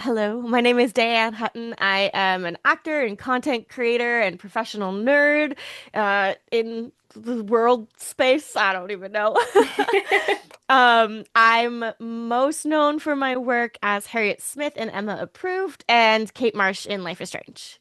Hello, my name is Dayeanne Hutton. I am an actor and content creator and professional nerd in the world space. I don't even know. I'm most known for my work as Harriet Smith in Emma Approved and Kate Marsh in Life is Strange.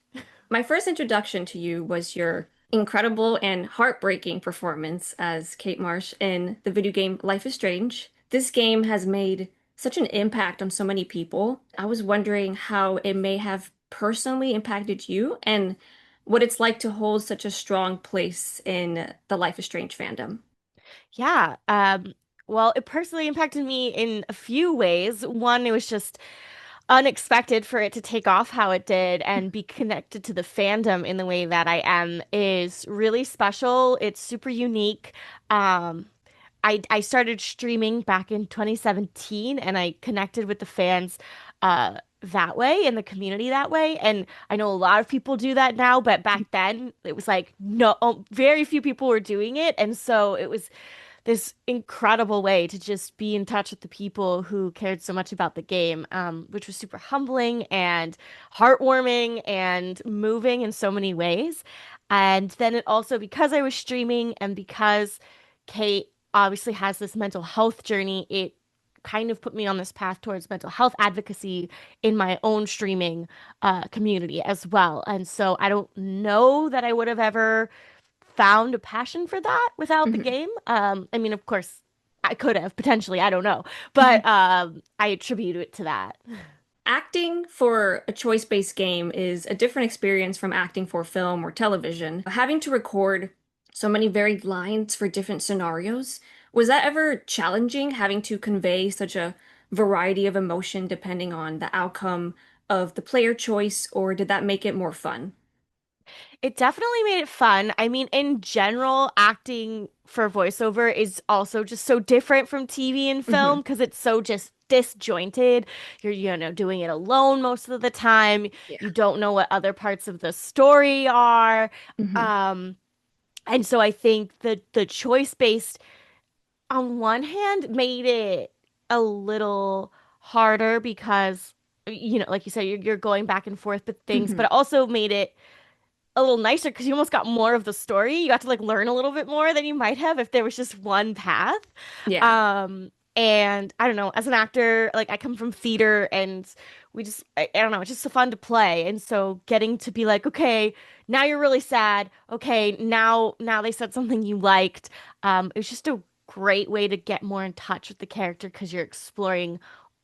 My first introduction to you was your incredible and heartbreaking performance as Kate Marsh in the video game Life is Strange. This game has made such an impact on so many people. I was wondering how it may have personally impacted you and what it's like to hold such a strong place in the Life is Strange fandom. Yeah, well, it personally impacted me in a few ways. One, it was just unexpected for it to take off how it did and be connected to the fandom in the way that I am is really special. It's super unique. Um, I started streaming back in 2017 and I connected with the fans that way and the community that way. And I know a lot of people do that now, but back then it was like no, very few people were doing it. And so it was this incredible way to just be in touch with the people who cared so much about the game, which was super humbling and heartwarming and moving in so many ways. And then it also, because I was streaming and because Kate obviously has this mental health journey, it kind of put me on this path towards mental health advocacy in my own streaming community as well. And so I don't know that I would have ever found a passion for that without the Mhm. game. I mean, of course, I could have potentially, I don't know, but I attribute it to that. Acting for a choice-based game is a different experience from acting for film or television. Having to record so many varied lines for different scenarios, was that ever challenging, having to convey such a variety of emotion depending on the outcome of the player choice, or did that make it more fun? It definitely made it fun. I mean, in general, acting for voiceover is also just so different from TV and film Hmm. because it's so just disjointed. You're, doing it alone most of the time. Yeah. You don't know what other parts of the story are. Hmm. Um, and so I think the choice based on one hand made it a little harder because like you said, you're going back and forth with things, but Hmm. it also made it a little nicer because you almost got more of the story. You got to like learn a little bit more than you might have if there was just one path. Yeah. And I don't know, as an actor, like I come from theater and I don't know, it's just so fun to play. And so getting to be like, okay, now you're really sad. Okay, now they said something you liked. It was just a great way to get more in touch with the character because you're exploring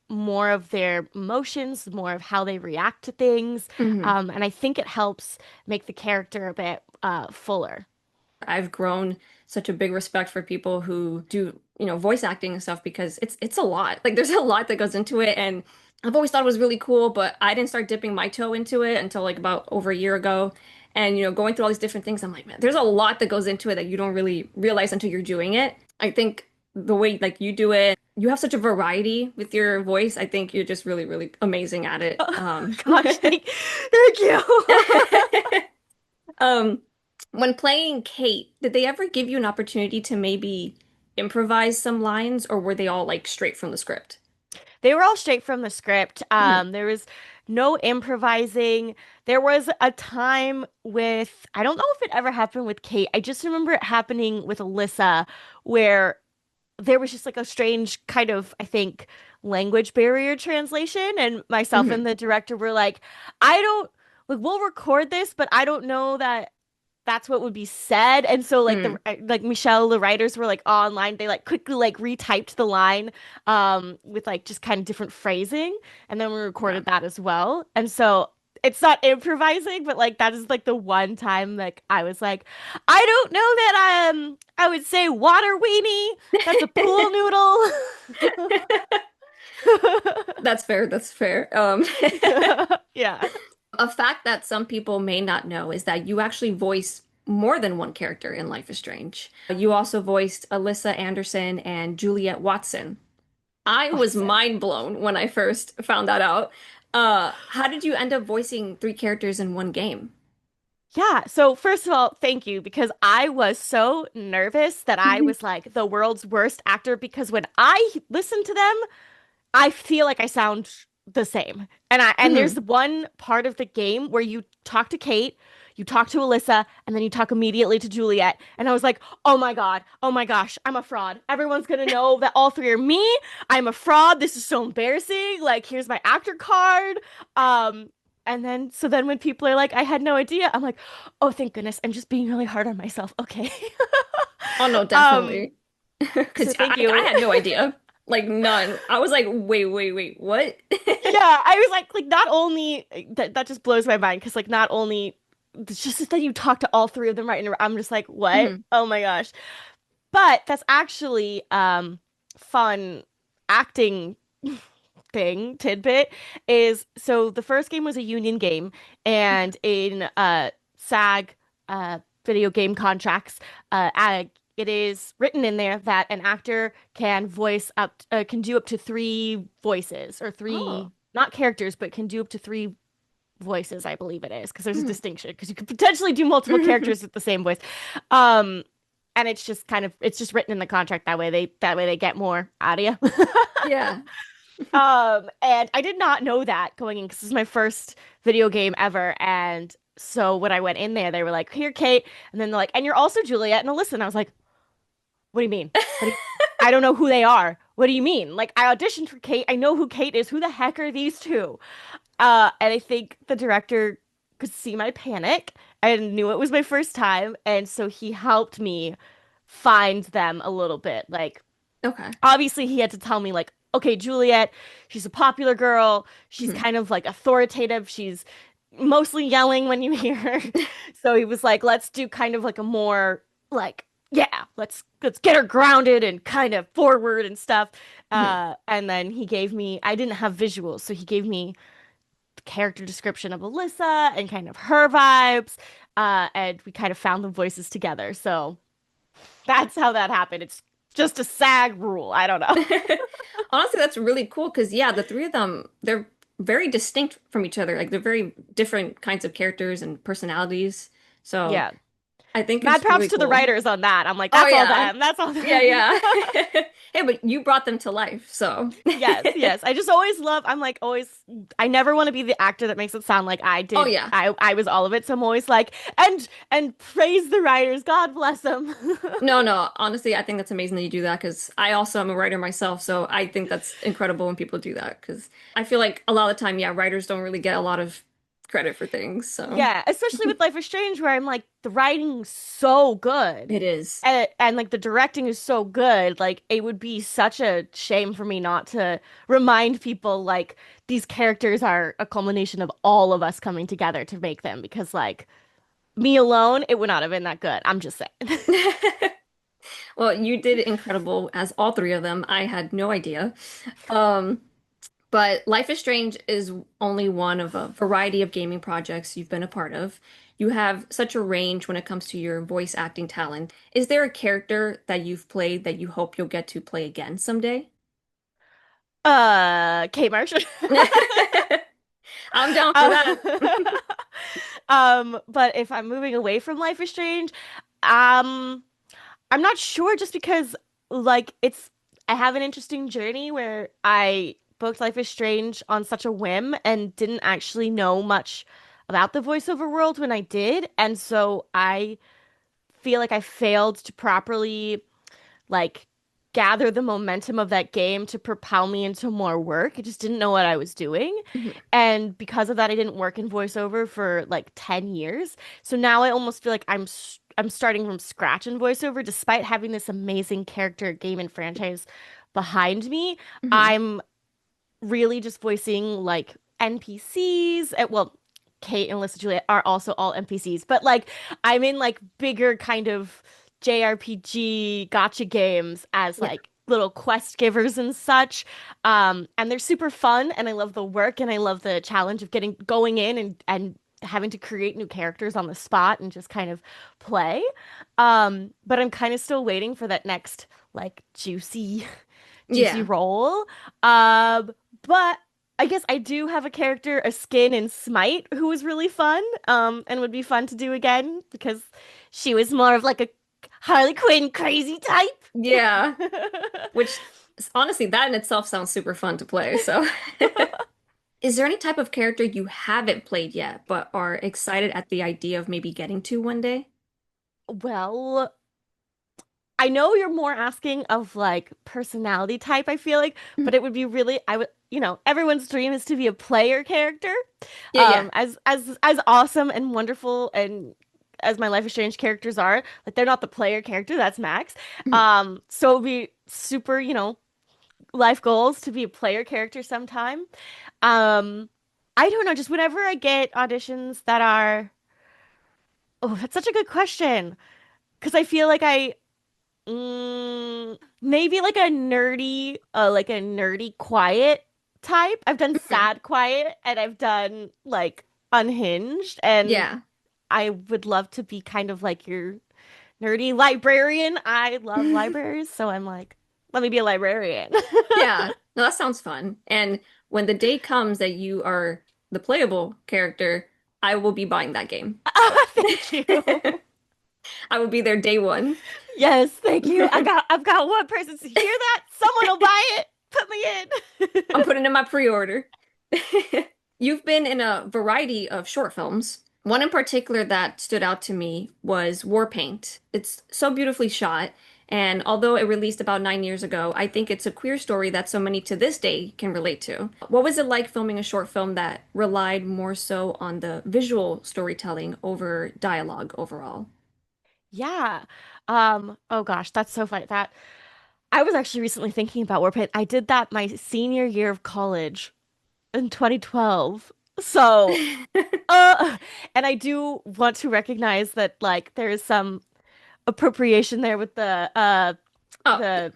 more of their emotions, more of how they react to things. Hmm. And I think it helps make the character a bit fuller. I've grown such a big respect for people who do, voice acting and stuff because it's a lot. Like there's a lot that goes into it, and I've always thought it was really cool, but I didn't start dipping my toe into it until like about over a year ago. And going through all these different things, I'm like, man, there's a lot that goes into it that you don't really realize until you're doing it. I think the way like you do it, you have such a variety with your voice. I think you're just really, really amazing at it. Oh, gosh, thank you. Um, when playing Kate, did they ever give you an opportunity to maybe improvise some lines, or were they all like straight from the script? They were all straight from the script. Mhm. There was no improvising. There was a time with, I don't know if it ever happened with Kate. I just remember it happening with Alyssa, where there was just like a strange kind of, I think, language barrier translation. And myself Mhm. and the director were like, I don't, like, we'll record this, but I don't know that that's what would be said. And so like Mm. like Michelle, the writers were like online, they like quickly like retyped the line with like just kind of different phrasing. And then we Yeah. recorded that as well. And so it's not improvising, but like that is like the one time like I was like, I don't know that I would say water weenie. That's a pool noodle. That's fair. That's fair. Yeah. A fact that some people may not know is that you actually voice more than one character in Life is Strange. You also voiced Alyssa Anderson and Juliet Watson. I was Awesome. mind blown when I first found that out. How did you end up voicing three characters in one game? Yeah. So first of all, thank you because I was so nervous that I was like the world's worst actor because when I listen to them, I feel like I sound the same. And there's Hmm. one part of the game where you talk to Kate, you talk to Alyssa, and then you talk immediately to Juliet. And I was like, "Oh my God. Oh my gosh, I'm a fraud. Everyone's gonna know that all three are me. I'm a fraud. This is so embarrassing. Like, here's my actor card." Um and then so then when people are like, "I had no idea." I'm like, "Oh, thank goodness. I'm just being really hard on myself." Okay. Oh no, Um definitely. Because so thank you. I had no idea. Like none. I was like, wait, what? Yeah, I was like not only that just blows my mind because like not only it's just that you talk to all three of them right in a row. I'm just like, what? Hmm. Oh my gosh. But that's actually fun acting thing tidbit is so the first game was a union game and in SAG video game contracts it is written in there that an actor can voice up can do up to three voices or Oh. three not characters but can do up to three voices I believe it is because there's a Hmm. distinction because you could potentially do multiple characters with the same voice um and it's just kind of it's just written in the contract that way they get more out of you. Yeah. And I did not know that going in because this is my first video game ever. And so when I went in there, they were like, "Here, Kate," and then they're like, "And you're also Juliet and Alyssa." And I was like, "What do you mean? What do you... I don't know who they are. What do you mean? Like I auditioned for Kate. I know who Kate is. Who the heck are these two?" And I think the director could see my panic and knew it was my first time, and so he helped me find them a little bit. Like Okay. obviously he had to tell me like, okay, Juliet, she's a popular girl. She's Hmm. kind of like authoritative. She's mostly yelling when you hear her. So he was like, let's do kind of like a more like, yeah, let's get her grounded and kind of forward and stuff. Hmm. And then he gave me, I didn't have visuals, so he gave me the character description of Alyssa and kind of her vibes. And we kind of found the voices together. So that's how that happened. It's just a SAG rule. I don't know. Honestly, that's really cool because yeah, the three of them, they're very distinct from each other. Like they're very different kinds of characters and personalities. So Yeah. I think Mad it's props really to the cool. writers on that. I'm like, Oh that's all yeah. them. That's all Yeah, them. yeah. Hey, but you brought them to life, so. Yes, yes. I just always love, I'm like always I never want to be the actor that makes it sound like I Oh did yeah. I was all of it. So I'm always like and praise the writers. God bless them. No, no. Honestly, I think that's amazing that you do that because I also am a writer myself, so I think that's incredible when people do that because I feel like a lot of the time, yeah, writers don't really get a lot of credit for things, so Yeah, especially with Life is Strange where I'm like the writing's so good. it is. And like the directing is so good. Like it would be such a shame for me not to remind people like these characters are a culmination of all of us coming together to make them because like me alone, it would not have been that good. I'm just saying. Well, you did incredible as all three of them. I had no idea. Um, but Life is Strange is only one of a variety of gaming projects you've been a part of. You have such a range when it comes to your voice acting talent. Is there a character that you've played that you hope you'll get to play again someday? Kate Marsh. I'm down for um, that. but if I'm moving away from Life is Strange, um, I'm not sure just because like I have an interesting journey where I booked Life is Strange on such a whim and didn't actually know much about the voiceover world when I did, and so I feel like I failed to properly like gather the momentum of that game to propel me into more work. I just didn't know what I was doing. Mhm. And because of that, I didn't work in voiceover for like 10 years. So now I almost feel like I'm starting from scratch in voiceover despite having this amazing character game and franchise behind me. Mhm. I'm really just voicing like NPCs. Well, Kate and Alyssa Juliet are also all NPCs, but like I'm in like bigger kind of JRPG gotcha games as Yeah. like little quest givers and such. And they're super fun and I love the work and I love the challenge of getting going in and having to create new characters on the spot and just kind of play. But I'm kind of still waiting for that next like juicy Yeah. role. Um, but I guess I do have a character, a skin in Smite, who was really fun, and would be fun to do again because she was more of like a Harley Quinn crazy type. Yeah. Which honestly, that in itself sounds super fun to play. So Is there any type of character you haven't played yet, but are excited at the idea of maybe getting to one day? Well, I know you're more asking of like personality type, I feel like, but it would be really, I would, everyone's dream is to be a player character. Yeah, yeah. As awesome and wonderful and as my Life is Strange characters are, like they're not the player character, that's Max. So it would be super, life goals to be a player character sometime. Um, I don't know, just whenever I get auditions that are, oh, that's such a good question. Because I feel like maybe like a nerdy quiet type. I've done Mhm. sad quiet and I've done like unhinged, and Yeah. I would love to be kind of like your nerdy librarian. I love libraries, so I'm like, let me be a librarian. Yeah. No, that sounds fun. And when the day comes that you are the playable character, I will be buying that game. Oh, thank you. I will be there day one. Yes, thank you. I've got one person to hear that. Someone will buy it. Put me I'm in. putting in my pre-order. You've been in a variety of short films. One in particular that stood out to me was Warpaint. It's so beautifully shot, and although it released about 9 years ago, I think it's a queer story that so many to this day can relate to. What was it like filming a short film that relied more so on the visual storytelling over dialogue overall? Yeah. Oh gosh, that's so funny. That I was actually recently thinking about Warpaint. I did that my senior year of college in 2012. So, uh, and I do want to recognize that like there is some appropriation there with Oh, the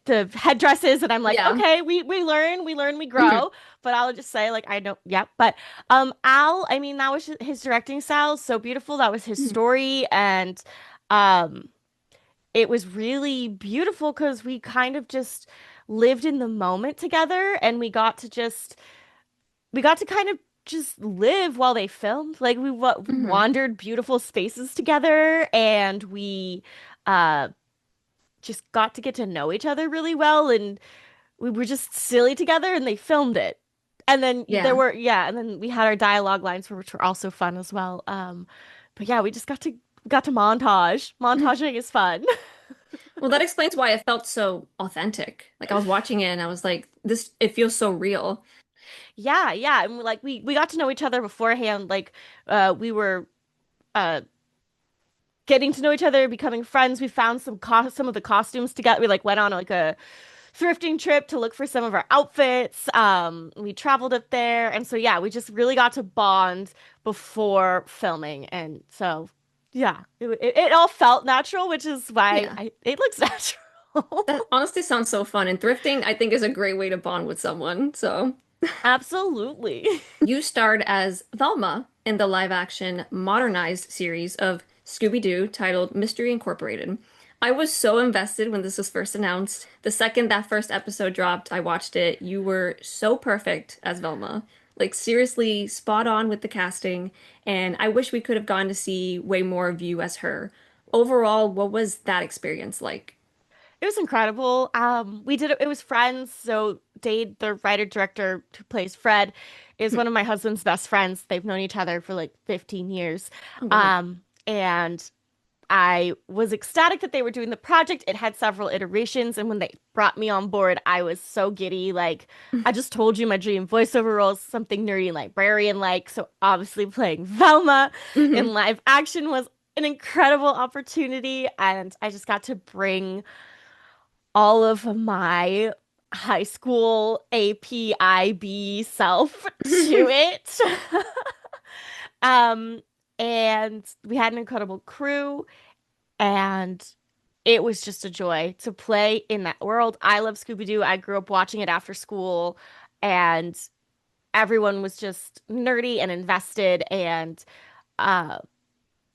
the headdresses, and I'm like, yeah. okay, we learn, we grow. But I'll just say like I don't, yeah. But Al, I mean, that was his directing style, so beautiful. That was his story, and um it was really beautiful because we kind of just lived in the moment together, and we got to kind of just live while they filmed. Like we w Mhm. wandered beautiful spaces together, and we uh just got to get to know each other really well, and we were just silly together, and they filmed it. And then there Yeah. were, yeah, and then we had our dialogue lines which were also fun as well. But yeah, we just got to montage. Montaging is fun. Well, that explains why it felt so authentic. Like I was watching it and I was like, this, it feels so real. Yeah, yeah. And like we got to know each other beforehand. Like we were uh getting to know each other, becoming friends. We found some of the costumes together. We like went on like a thrifting trip to look for some of our outfits. We traveled up there, and so yeah, we just really got to bond before filming. And so yeah, it all felt natural, which is why Yeah. it looks natural. That honestly sounds so fun. And thrifting, I think, is a great way to bond with someone. So Absolutely. you starred as Velma in the live action modernized series of Scooby-Doo titled Mystery Incorporated. I was so invested when this was first announced. The second that first episode dropped, I watched it. You were so perfect as Velma. Like, seriously, spot on with the casting. And I wish we could have gone to see way more of you as her. Overall, what was that experience like? It was incredible. We did it was Friends, so Dade, the writer director who plays Fred, is one of my husband's best friends. They've known each other for like 15 years. Oh, wow. And I was ecstatic that they were doing the project. It had several iterations, and when they brought me on board, I was so giddy. Like, I just told you my dream voiceover role is something nerdy and librarian-like. So obviously playing Velma in Hmm. live action was an incredible opportunity, and I just got to bring all of my high school APIB self to it. Um, and we had an incredible crew, and it was just a joy to play in that world. I love Scooby-Doo. I grew up watching it after school, and everyone was just nerdy and invested, and uh,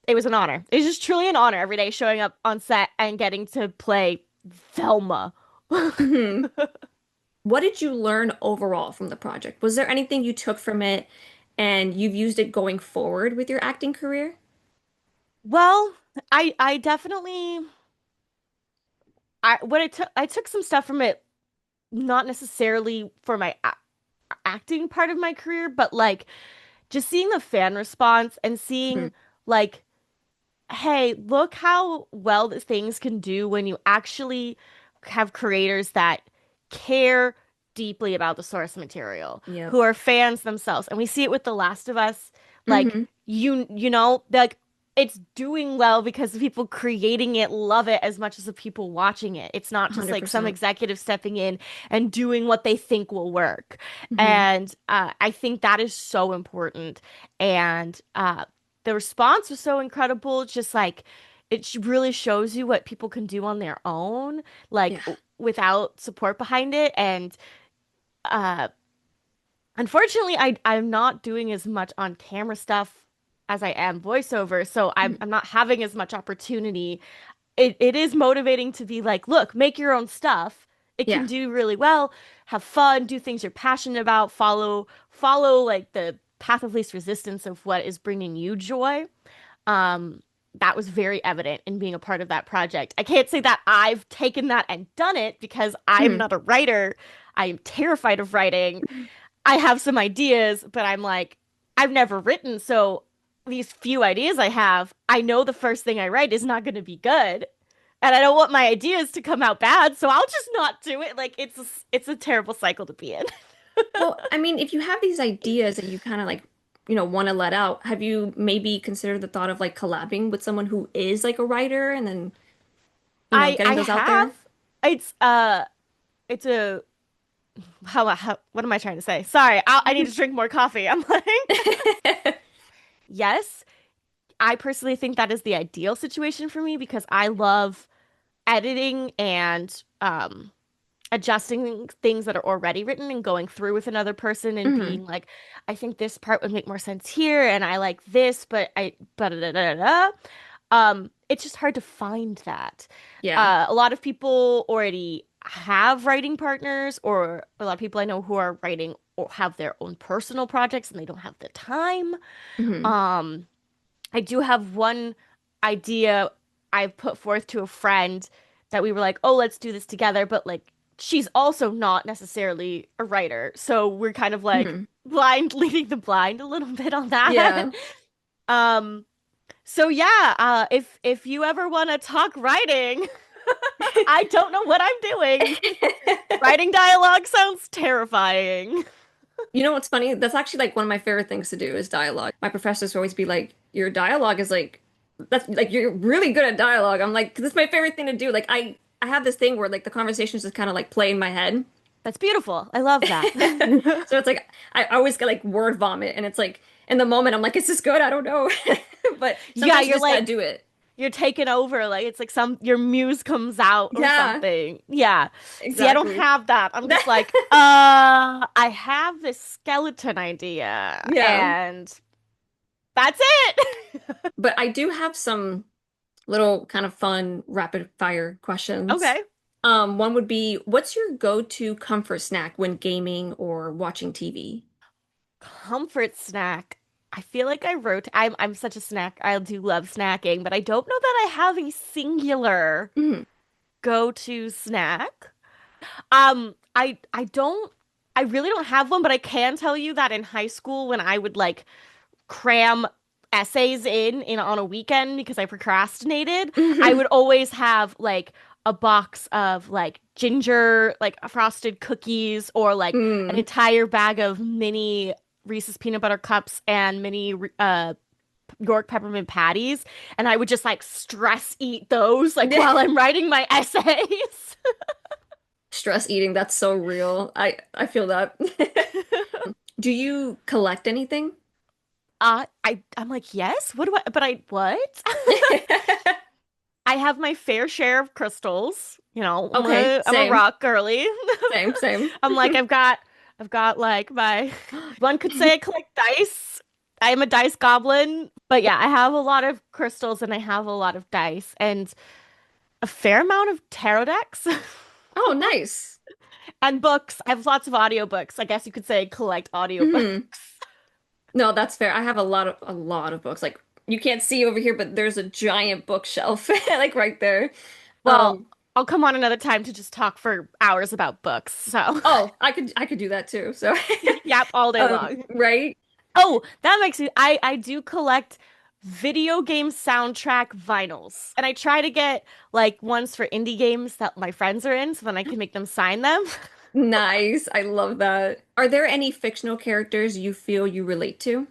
it was an honor. It was just truly an honor every day showing up on set and getting to play Velma. Hmm. What did you learn overall from the project? Was there anything you took from it and you've used it going forward with your acting career? Well, I definitely I what I took some stuff from it, not necessarily for my acting part of my career, but like just seeing the fan response and Mhm. seeing like, hey, look how well that things can do when you actually have creators that care deeply about the source material, Yep. who are fans themselves. And we see it with The Last of Us. Like Hmm. you know, like it's doing well because the people creating it love it as much as the people watching it. It's not just like some 100%. executive stepping in and doing what they think will work. Hmm. And I think that is so important. And the response was so incredible. Just like really shows you what people can do on their own, like Yeah. without support behind it. And uh, unfortunately, I'm not doing as much on camera stuff as I am voiceover, so Mhm. I'm not having as much opportunity. It is motivating to be like, look, make your own stuff. It can Yeah. do really well. Have fun, do things you're passionate about, follow like the path of least resistance of what is bringing you joy. Um, that was very evident in being a part of that project. I can't say that I've taken that and done it because I'm Mhm. not a writer. I am terrified of writing. I have some ideas, but I'm like, I've never written, so these few ideas I have, I know the first thing I write is not going to be good. And I don't want my ideas to come out bad, so I'll just not do it. Like it's a terrible cycle to be in. Well, I mean, if you have these ideas that you kind of like, want to let out, have you maybe considered the thought of like collabing with someone who is like a writer and then, getting I those out have there? it's it's a how what am I trying to say? Sorry, I need to drink more coffee. I'm like, yes, I personally think that is the ideal situation for me because I love editing and adjusting things that are already written and going through with another person and Hmm. being like, I think this part would make more sense here, and I like this, but da, da, da, da, da. It's just hard to find that. Yeah. A lot of people already have writing partners, or a lot of people I know who are writing or have their own personal projects and they don't have the time. Hmm. Um, I do have one idea I put forth to a friend that we were like, oh, let's do this together. But like, she's also not necessarily a writer. So we're kind of like Hmm. blind, leading the blind a little bit on that. Yeah. Um, so yeah, if you ever want to talk writing, I don't know what I'm doing. Writing dialogue sounds terrifying. You know what's funny? That's actually like one of my favorite things to do is dialogue. My professors would always be like, "Your dialogue is like that's like you're really good at dialogue." I'm like, "This is my favorite thing to do." Like I have this thing where like the conversations just kind of like play in my head. That's beautiful. I love that. So it's like I always get like word vomit and it's like in the moment I'm like, "Is this good? I don't know." But Yeah, sometimes you you're just gotta like do it. you're taken over, like it's like some your muse comes out or Yeah, something. Yeah. See, I don't exactly. have that. I'm just like, I have this skeleton idea Yeah. and that's it. But I do have some little kind of fun rapid fire questions. Okay. One would be, what's your go-to comfort snack when gaming or watching TV? Comfort snack. I feel like I'm such a snack. I do love snacking, but I don't know that I have a singular Mm, go-to snack. I really don't have one, but I can tell you that in high school when I would like cram essays in on a weekend because I procrastinated, I mhm, would always have like a box of like ginger like frosted cookies or like an mm. entire bag of mini Reese's peanut butter cups and mini York peppermint patties, and I would just like stress eat those like while I'm writing my essays. Stress eating, that's so real. I feel that. Do you collect anything? I'm like, yes. What do I? But I what? I have my fair share of crystals. You know, Okay, I'm a same, rock girly. same, same. I'm like, I've got like my one could say I collect dice. I am a dice goblin, but yeah, I have a lot of crystals and I have a lot of dice and a fair amount of tarot decks Oh, nice. and books. I have lots of audiobooks. I guess you could say I collect audiobooks. Hmm. No, that's fair. I have a lot of books. Like you can't see over here, but there's a giant bookshelf like right there. Well, Um, I'll come on another time to just talk for hours about books. So, Oh, I could do that too. So, yep, all day long. right? Oh, that makes me I do collect video game soundtrack vinyls. And I try to get like ones for indie games that my friends are in so then I can make them sign them. Nice. I love that. Are there any fictional characters you feel you relate to?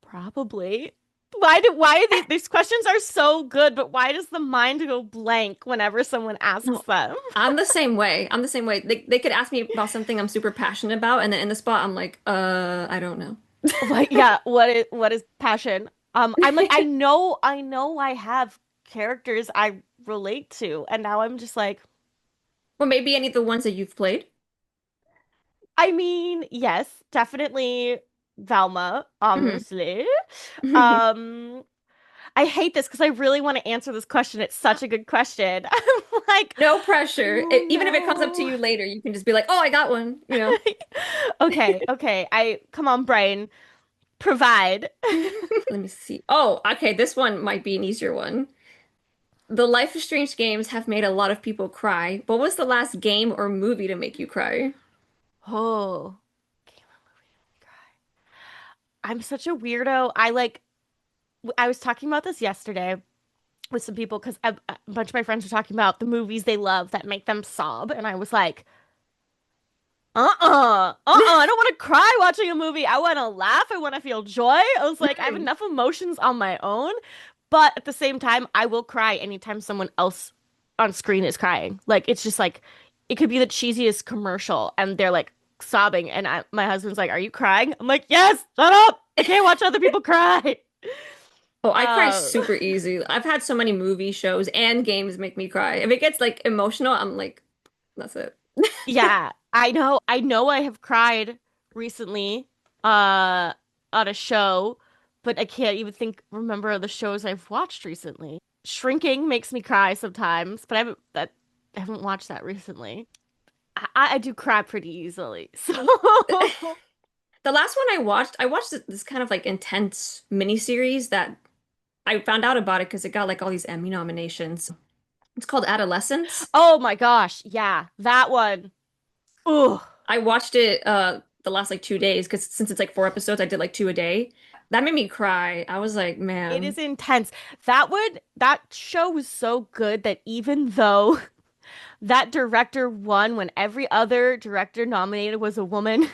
Probably. Why are these questions are so good, but why does the mind go blank whenever someone asks No, them? I'm the same way. I'm the same way. They could ask me about something I'm super passionate about, and then in the spot, I'm like, I don't know. Like, yeah, what is passion? I'm like, I know I have characters I relate to, and now I'm just like, Or maybe any of the ones that you've played. I mean, yes, definitely Velma, Mhm. obviously. Um, I hate this because I really want to answer this question. It's such a good question. I'm like, No pressure. oh Even if it comes up to no. you later, you can just be like, "Oh, I got one," you know. Okay, okay. I come on, brain, provide. Let me see. Oh, okay, this one might be an easier one. The Life is Strange games have made a lot of people cry. What was the last game or movie to make you cry? Oh, I'm such a weirdo. I was talking about this yesterday with some people because a bunch of my friends were talking about the movies they love that make them sob, and I was like, I don't want to cry watching a movie. I want to laugh. I want to feel joy. I was like, I have enough emotions on my own, but at the same time, I will cry anytime someone else on screen is crying. Like it's just like it could be the cheesiest commercial, and they're like sobbing, and my husband's like, "Are you crying?" I'm like, "Yes, shut up. I can't watch other people cry." Oh, I cry Uh, super easy. I've had so many movie shows and games make me cry. If it gets like emotional, I'm like, that's it. yeah, I know. I know I have cried recently on a show, but I can't even remember the shows I've watched recently. Shrinking makes me cry sometimes, but I haven't watched that recently. I do cry pretty easily. So The last one I watched this kind of like intense miniseries that I found out about it because it got like all these Emmy nominations. It's called Adolescence. oh my gosh, yeah, that one. Ooh, I watched it the last like 2 days because since it's like 4 episodes, I did like two a day. That made me cry. I was like, it man. is intense. That show was so good that even though that director won when every other director nominated was a woman.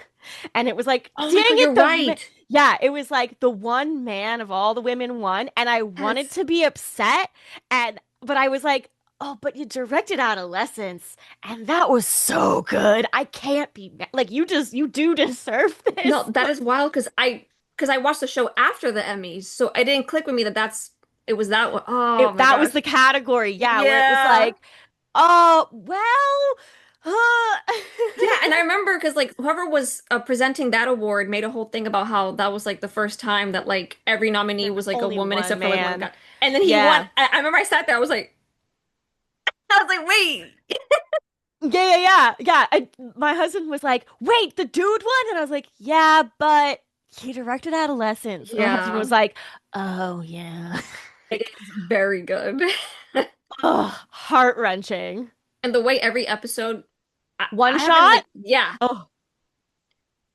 And it was like, Oh dang my God, it, you're right. yeah, it was like the one man of all the women won. And I wanted Yes. to be upset. But I was like, oh, but you directed Adolescence. And that was so good. I can't be like, you do deserve No, this. that is wild because I watched the show after the Emmys, so it didn't click with me that it was that one. Oh If my that was gosh. the category, yeah, where it was Yeah. like, oh, well, Yeah, and I remember because like whoever was presenting that award made a whole thing about how that was like the first time that like every nominee there was was like a only woman one except for like one man. guy. And then he won. Yeah. I remember I sat there, I was like, wait. Yeah. My husband was like, "Wait, the dude won," and I was like, "Yeah, but he directed Adolescence." And my husband Yeah, was like, "Oh yeah." it is very good. Oh, heart-wrenching. And the way every episode, One I haven't shot? like, yeah. Oh.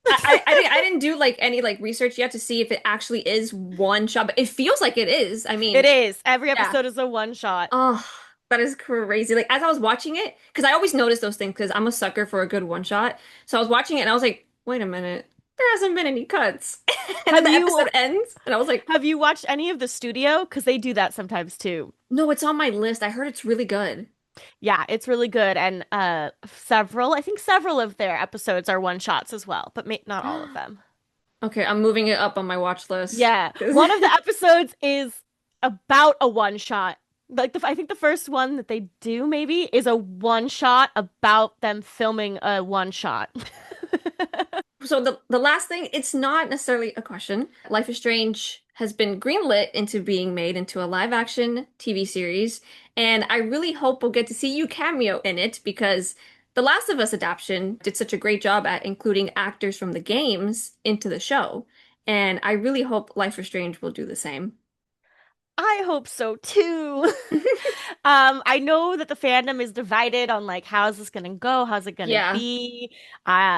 I didn't do like any like research yet to see if it actually is one shot, but it feels like it is. I It mean, is. Every yeah. episode is a one shot. Oh, that is crazy. Like as I was watching it, because I always notice those things because I'm a sucker for a good one shot. So I was watching it and I was like, wait a minute, there hasn't been any cuts. And then Have the you episode ends, and I was like, have you watched any of the studio? Because they do that sometimes too. no, it's on my list. I heard it's really good. Yeah, it's really good, and I think several of their episodes are one shots as well, but not all of them. Okay, I'm moving it up on my watch list. Yeah, one of the episodes is about a one shot. Like I think the first one that they do maybe is a one shot about them filming a one shot. So the last thing, it's not necessarily a question. Life is Strange has been greenlit into being made into a live action TV series, and I really hope we'll get to see you cameo in it because the Last of Us adaptation did such a great job at including actors from the games into the show. And I really hope Life is Strange will do the same. I hope so too. I know that the fandom is divided on like how's this gonna go? How's it gonna Yeah. be?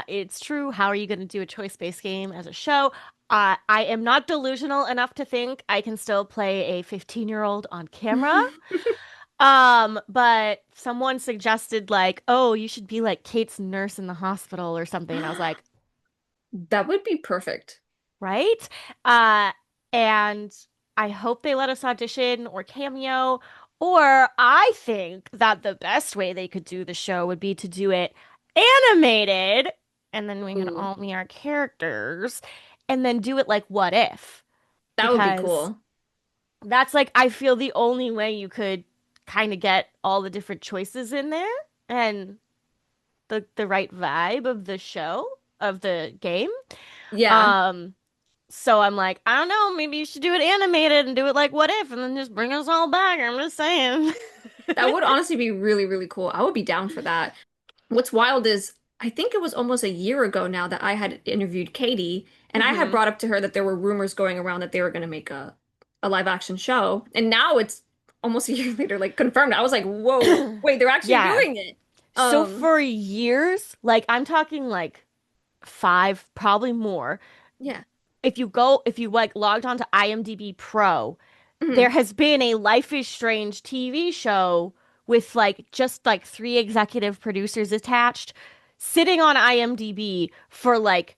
It's true. How are you gonna do a choice-based game as a show? I am not delusional enough to think I can still play a 15-year-old on camera. But someone suggested like, oh, you should be like Kate's nurse in the hospital or something. And I was like, That would be perfect. right? Uh, and I hope they let us audition or cameo. Or I think that the best way they could do the show would be to do it animated, and then we can Ooh, all meet our characters, and then do it like what if? that would be Because cool. that's like I feel the only way you could kind of get all the different choices in there and the right vibe of the show of the game. Yeah. Um, so I'm like, I don't know, maybe you should do it animated and do it like what if and then just bring us all back. I'm just saying. That would honestly be really, really cool. I would be down for that. What's wild is I think it was almost a year ago now that I had interviewed Katie, and I had hmm brought up to her that there were rumors going around that they were going to make a live action show. And now it's almost a year later, like confirmed. I was like, whoa, wait, they're actually Yeah. doing it. So Um, for years, like I'm talking like five, probably more. yeah. If you like logged on to IMDb Pro, there Mhm. has been a Life is Strange TV show with like just like three executive producers attached, sitting on IMDb for like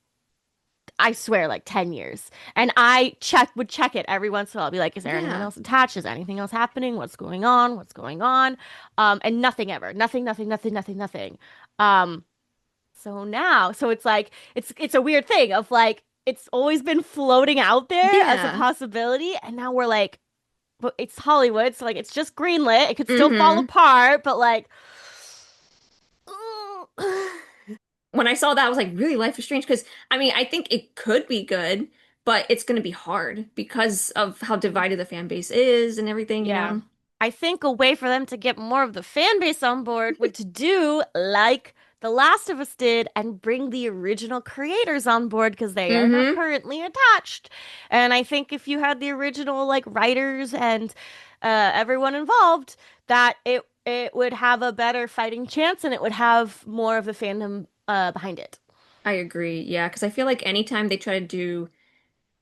I swear like 10 years. And I would check it every once in a while. I'll be like, is there anyone Yeah. else attached? Is anything else happening? What's going on? What's going on? And nothing ever. Nothing, nothing, nothing, nothing, nothing. Um, so it's like it's a weird thing of like it's always been floating out there as a Yeah. possibility, and now we're like, but it's Hollywood, so like it's just greenlit. It could still fall Hmm. apart, but like, When I saw that, I was like, really, Life is Strange? Because I mean, I think it could be good, but it's going to be hard because of how divided the fan base is and everything, you yeah. know? I think a way for them to get more of the fan base on board would to do like The Last of Us did and bring the original creators on board because they are not Hmm. currently attached. And I think if you had the original like writers and everyone involved, that it would have a better fighting chance and it would have more of the fandom behind it. I agree. Yeah, because I feel like anytime they try to do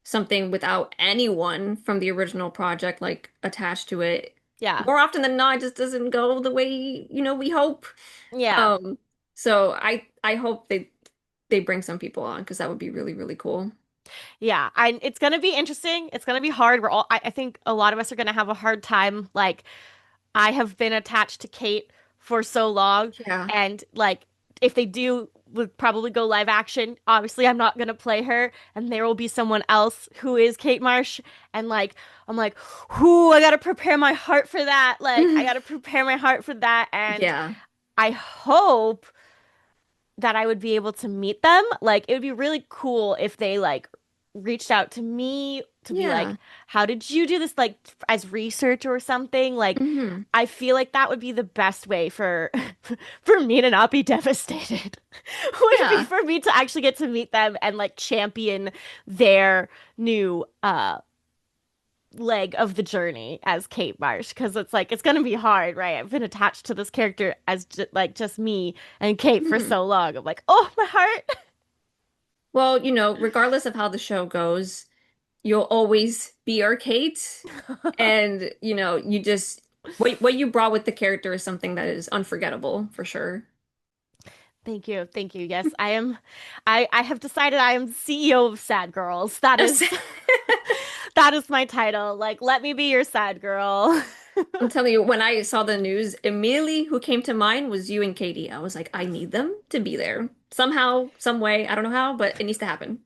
something without anyone from the original project like attached to it, Yeah. more often than not, it just doesn't go the way, we hope. Yeah. Um, so I hope they bring some people on because that would be really, really cool. Yeah, it's gonna be interesting. It's gonna be hard. I think a lot of us are gonna have a hard time. Like, I have been attached to Kate for so long, Yeah. and like, if they do, would probably go live action. Obviously, I'm not gonna play her, and there will be someone else who is Kate Marsh, and like, I'm like, whoo, I gotta prepare my heart for that. Like, I gotta prepare my heart for that, and Yeah. I hope that I would be able to meet them. Like it would be really cool if they like reached out to me to be like, Yeah. how did you do this like as research or something? Like Hmm. I feel like that would be the best way for for me to not be devastated. Would be Yeah. for me to actually get to meet them and like champion their new leg of the journey as Kate Marsh because it's like it's gonna be hard, right? I've been attached to this character as like just me and Kate for Mhm. so long. I'm like, oh, my heart. Well, regardless of how the show goes, you'll always be our Kate. And, you just what you brought with the character is something that is unforgettable for sure. Thank you, thank you. Yes, I am. I have decided I am CEO of Sad Girls. That is that is my title. Like, let me be your sad girl. I'm telling you, when I saw the news, immediately who came to mind was you and Katie. I was like, I need them to be there. Somehow, some way, I don't know how, but it needs to happen.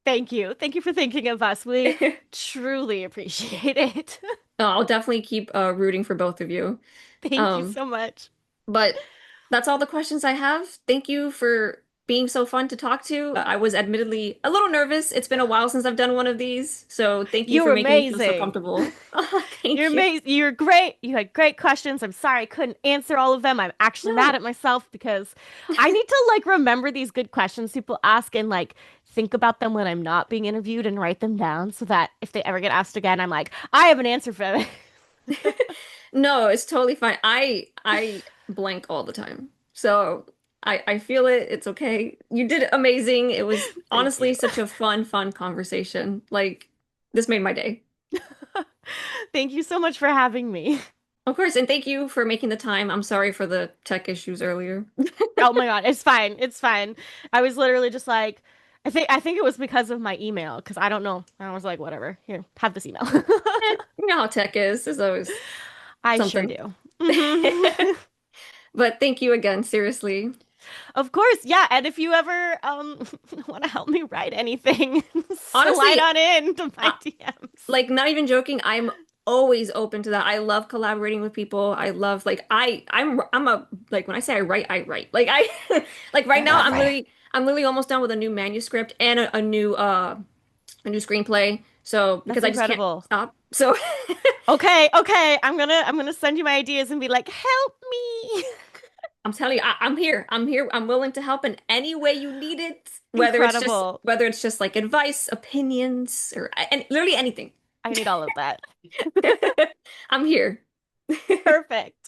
Thank you. Thank you for thinking of us. We truly appreciate it. I'll definitely keep rooting for both of you. Thank you Um, so much. But that's all the questions I have. Thank you for being so fun to talk to. I was admittedly a little nervous. It's been a while since I've done one of these, so thank you for You're making me feel so amazing. comfortable. Oh, You're thank you. amazing. You're great. You had great questions. I'm sorry I couldn't answer all of them. I'm actually mad No. at myself because I need to like remember these good questions people ask and like think about them when I'm not being interviewed and write them down so that if they ever get asked again, I'm like, I have an answer for them. No, it's totally fine. I blank all the time. So I feel it. It's okay. You did amazing. It was Thank honestly you. such a fun conversation. Like this made my day. Thank you so much for having me. Of course, and thank you for making the time. I'm sorry for the tech issues earlier. Oh my God, it's fine. It's fine. I was literally just like, I think it was because of my email, because I don't know. I was like, whatever. Here, have this email. You know how tech is. There's always I sure something. do. hmm But thank you again, seriously. Of course, yeah. And if you ever want to help me write anything, slide Honestly, on in to my uh, DMs. like not even joking, I'm always open to that. I love collaborating with people. I love like I'm a like when I say I write. Like I like right now I'm literally almost done with a new manuscript and a new screenplay. So That's because I just can't incredible. stop. So Okay, okay. I'm gonna send you my ideas and be like, help me. I'm telling you, I'm here. I'm here. I'm willing to help in any way you need it, Incredible. whether it's just like advice, opinions, or and literally anything. I need all of that. I'm here. Perfect.